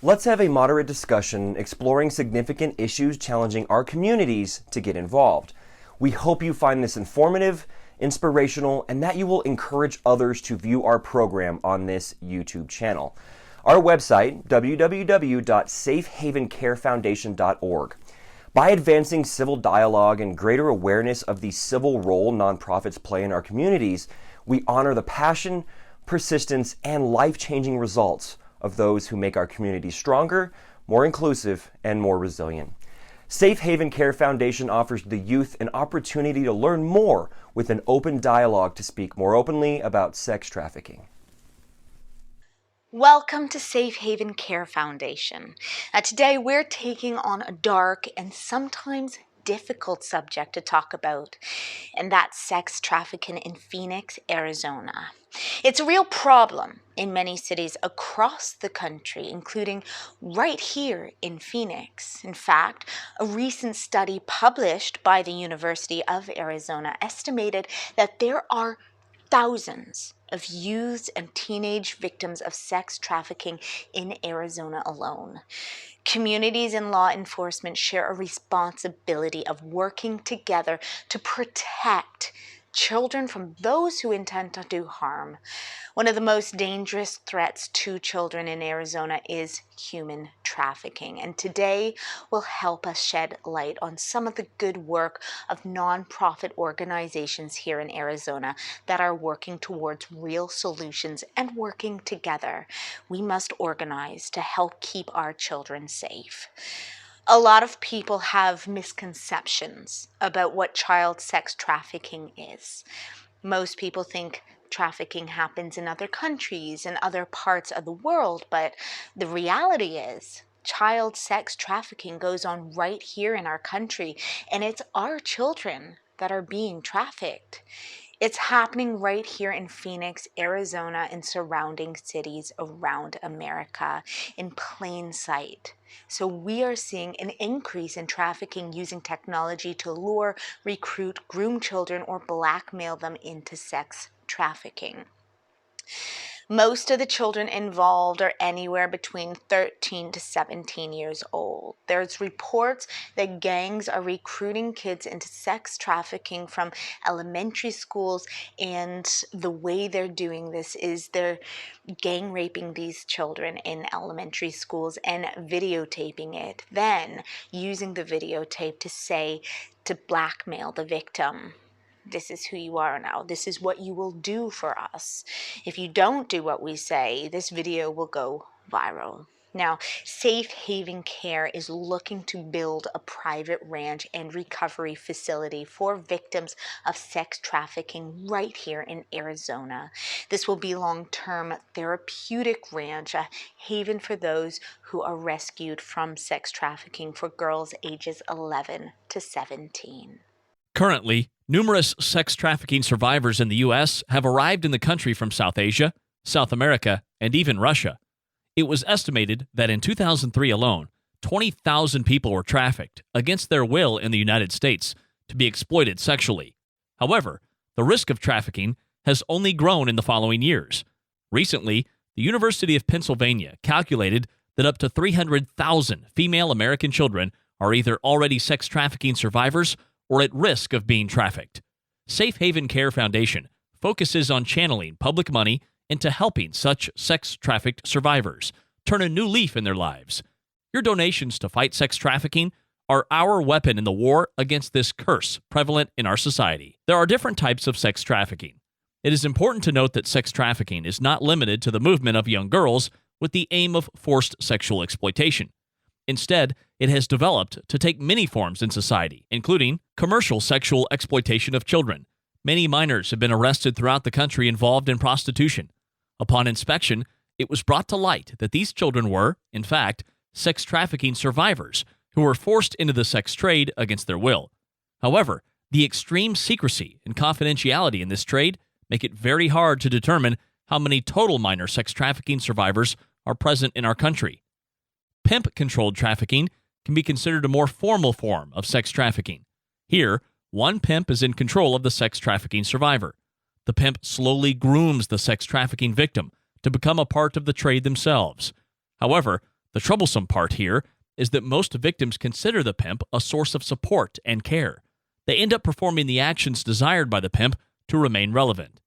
Let's have a moderate discussion exploring significant issues challenging our communities to get involved. We hope you find this informative, inspirational, and that you will encourage others to view our program on this YouTube channel. Our website, www.safehavencarefoundation.org. By advancing civil dialogue and greater awareness of the civil role nonprofits play in our communities, we honor the passion, persistence, and life-changing results of those who make our communities stronger, more inclusive, and more resilient. Safe Haven Care Foundation offers the youth an opportunity to learn more with an open dialogue to speak more openly about sex trafficking. Welcome to Safe Haven Care Foundation. Today we're taking on a dark and sometimes difficult subject to talk about, and that's sex trafficking in Phoenix, Arizona. It's a real problem in many cities across the country, including right here in Phoenix. In fact, a recent study published by the University of Arizona estimated that there are thousands of youths and teenage victims of sex trafficking in Arizona alone. Communities and law enforcement share a responsibility of working together to protect children from those who intend to do harm. One of the most dangerous threats to children in Arizona is human trafficking, and today will help us shed light on some of the good work of nonprofit organizations here in Arizona that are working towards real solutions and working together. We must organize to help keep our children safe. A lot of people have misconceptions about what child sex trafficking is. Most people think trafficking happens in other countries and other parts of the world, but the reality is child sex trafficking goes on right here in our country, and it's our children that are being trafficked. It's happening right here in Phoenix, Arizona, and surrounding cities around America in plain sight. So we are seeing an increase in trafficking using technology to lure, recruit, groom children, or blackmail them into sex trafficking. Most of the children involved are anywhere between 13 to 17 years old. There's reports that gangs are recruiting kids into sex trafficking from elementary schools, and the way they're doing this is they're gang raping these children in elementary schools and videotaping it, then using the videotape to blackmail the victim. This is who you are now. This is what you will do for us. If you don't do what we say, this video will go viral. Now, Safe Haven Care is looking to build a private ranch and recovery facility for victims of sex trafficking right here in Arizona. This will be long-term therapeutic ranch, a haven for those who are rescued from sex trafficking for girls ages 11 to 17. Currently, numerous sex trafficking survivors in the U.S. have arrived in the country from South Asia, South America, and even Russia. It was estimated that in 2003 alone, 20,000 people were trafficked against their will in the United States to be exploited sexually. However, the risk of trafficking has only grown in the following years. Recently, the University of Pennsylvania calculated that up to 300,000 female American children are either already sex trafficking survivors or at risk of being trafficked. Safe Haven Care Foundation focuses on channeling public money into helping such sex-trafficked survivors turn a new leaf in their lives. Your donations to fight sex trafficking are our weapon in the war against this curse prevalent in our society. There are different types of sex trafficking. It is important to note that sex trafficking is not limited to the movement of young girls with the aim of forced sexual exploitation. Instead, it has developed to take many forms in society, including commercial sexual exploitation of children. Many minors have been arrested throughout the country involved in prostitution. Upon inspection, it was brought to light that these children were, in fact, sex trafficking survivors who were forced into the sex trade against their will. However, the extreme secrecy and confidentiality in this trade make it very hard to determine how many total minor sex trafficking survivors are present in our country. Pimp-controlled trafficking can be considered a more formal form of sex trafficking. Here, one pimp is in control of the sex trafficking survivor. The pimp slowly grooms the sex trafficking victim to become a part of the trade themselves. However, The troublesome part here is that most victims consider the pimp a source of support and care. They end up performing the actions desired by the pimp to remain relevant.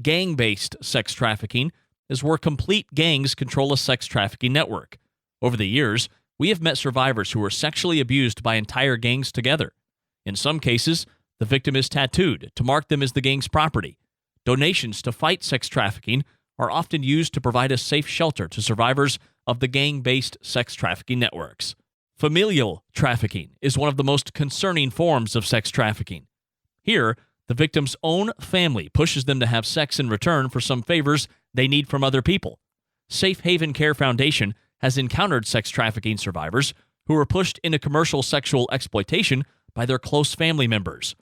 Gang-based sex trafficking is where complete gangs control a sex trafficking network. Over the years, we have met survivors who were sexually abused by entire gangs together. In some cases, the victim is tattooed to mark them as the gang's property. Donations to fight sex trafficking are often used to provide a safe shelter to survivors of the gang-based sex trafficking networks. Familial trafficking is one of the most concerning forms of sex trafficking. Here, the victim's own family pushes them to have sex in return for some favors they need from other people. Safe Haven Care Foundation has encountered sex trafficking survivors who were pushed into commercial sexual exploitation by their close family members.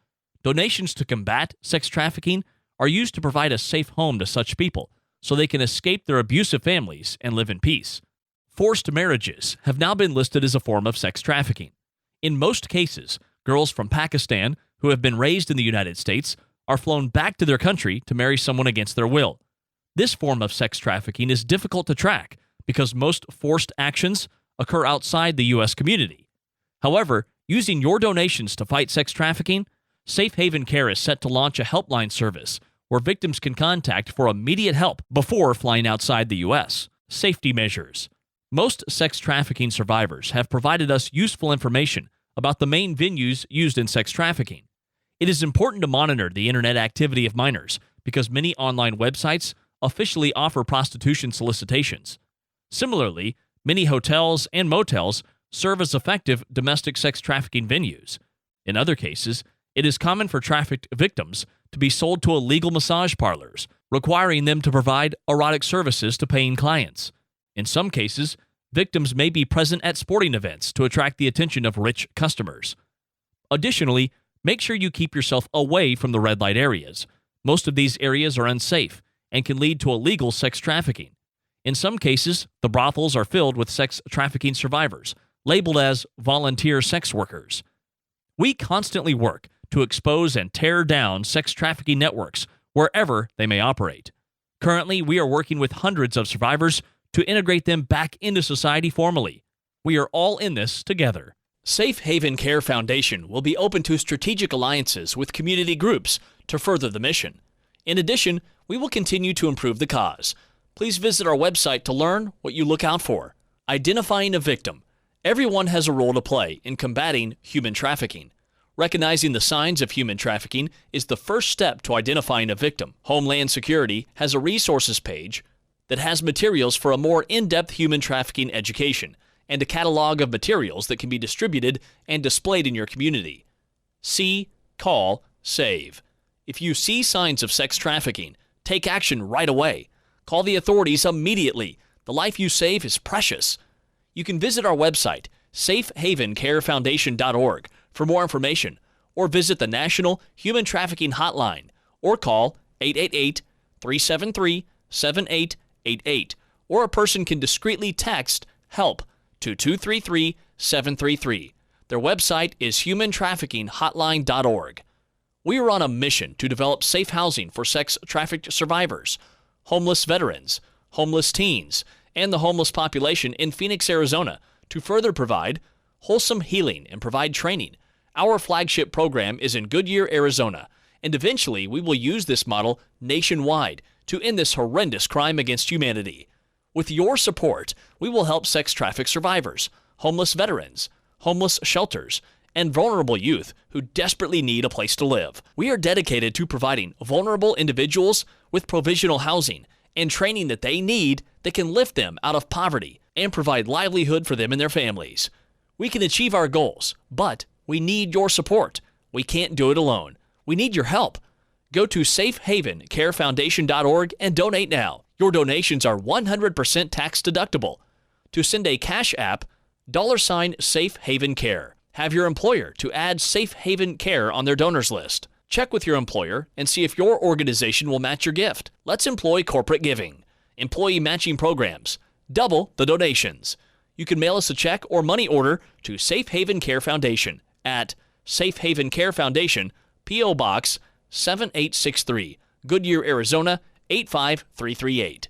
Donations to combat sex trafficking are used to provide a safe home to such people so they can escape their abusive families and live in peace. Forced marriages have now been listed as a form of sex trafficking. In most cases, girls from Pakistan who have been raised in the United States are flown back to their country to marry someone against their will. This form of sex trafficking is difficult to track because most forced actions occur outside the U.S. community. However, using your donations to fight sex trafficking, Safe Haven Care is set to launch a helpline service where victims can contact for immediate help before flying outside the U.S. Safety measures. Most sex trafficking survivors have provided us useful information about the main venues used in sex trafficking. It is important to monitor the internet activity of minors because many online websites officially offer prostitution solicitations. Similarly, many hotels and motels serve as effective domestic sex trafficking venues. In other cases, it is common for trafficked victims to be sold to illegal massage parlors, requiring them to provide erotic services to paying clients. In some cases, victims may be present at sporting events to attract the attention of rich customers. Additionally, make sure you keep yourself away from the red light areas. Most of these areas are unsafe and can lead to illegal sex trafficking. In some cases, the brothels are filled with sex trafficking survivors, labeled as volunteer sex workers. We constantly work to expose and tear down sex trafficking networks wherever they may operate. Currently, we are working with hundreds of survivors to integrate them back into society formally. We are all in this together. Safe Haven Care Foundation will be open to strategic alliances with community groups to further the mission. In addition, we will continue to improve the cause. Please visit our website to learn what you look out for. Identifying a victim. Everyone has a role to play in combating human trafficking. Recognizing the signs of human trafficking is the first step to identifying a victim. Homeland Security has a resources page that has materials for a more in-depth human trafficking education and a catalog of materials that can be distributed and displayed in your community. See, call, save. If you see signs of sex trafficking, take action right away. Call the authorities immediately. The life you save is precious. You can visit our website, safehavencarefoundation.org, for more information, or visit the National Human Trafficking Hotline, or call 888-373-7888, or a person can discreetly text HELP to 233-733. Their website is humantraffickinghotline.org. We are on a mission to develop safe housing for sex trafficked survivors, homeless veterans, homeless teens, and the homeless population in Phoenix, Arizona, to further provide wholesome healing and provide training. Our flagship program is in Goodyear, Arizona, and eventually we will use this model nationwide to end this horrendous crime against humanity. With your support, we will help sex traffic survivors, homeless veterans, homeless shelters, and vulnerable youth who desperately need a place to live. We are dedicated to providing vulnerable individuals with provisional housing and training that they need that can lift them out of poverty and provide livelihood for them and their families. We can achieve our goals, but we need your support. We can't do it alone. We need your help. Go to safehavencarefoundation.org and donate now. Your donations are 100% tax deductible. To send a cash app, $Safe Haven Care. Have your employer to add Safe Haven Care on their donors list. Check with your employer and see if your organization will match your gift. Let's employ corporate giving. Employee matching programs. Double the donations. You can mail us a check or money order to Safe Haven Care Foundation at Safe Haven Care Foundation, P.O. Box 7863, Goodyear, Arizona 85338.